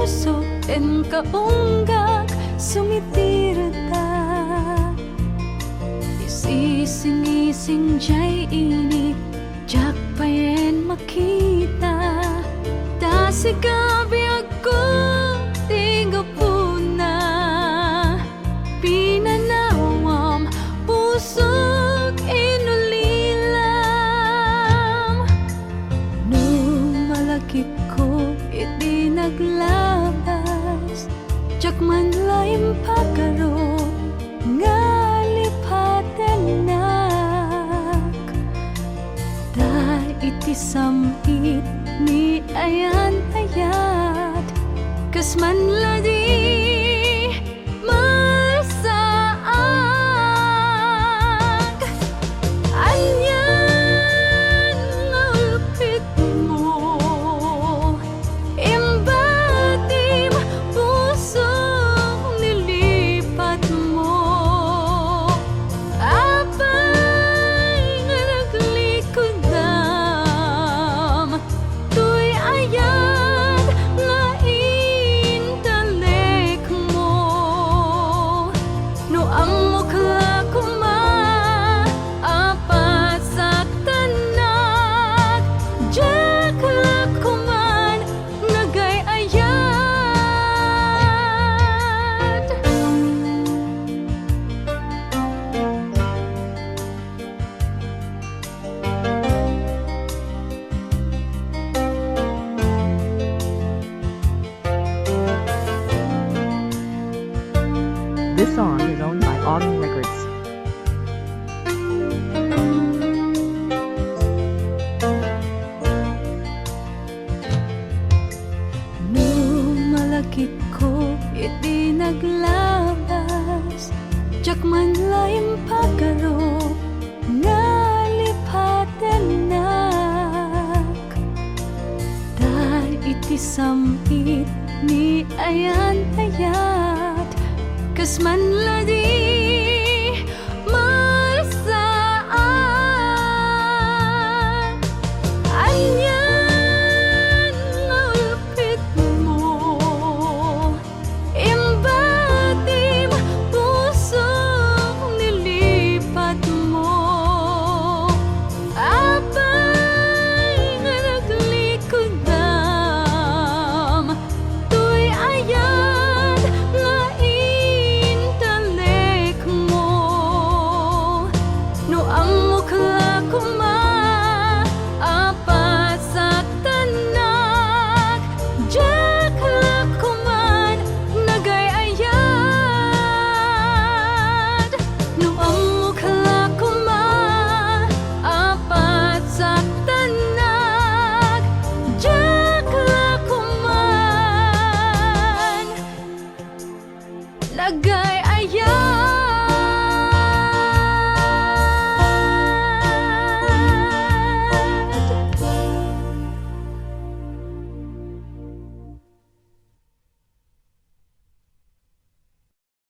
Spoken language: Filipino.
puso en kaunggak sumitirta. Isising-ising jay ini jak payen makita. Dasigabi ako tigo puna pinanawam pusok inulilam. Nung malakit ko iti naglabas jak man laim pagaro iti samit ni ayan-ayat kasman ladi masaag. Anyan ngulpit mo imbatim pusong nilipat mo. Apay nga naglikod This song is owned by Autumn Records. Nung malakit ko iti naglabas jak man laim pagaro nalipatenak. Dahil iti samit ni ayan-ayat kasman ladi masaag. Anyan ngulpit mo imbatim pusong nilipat mo. Apay nga naglikod tuy ayan nga intalek mo. No ang mukha ko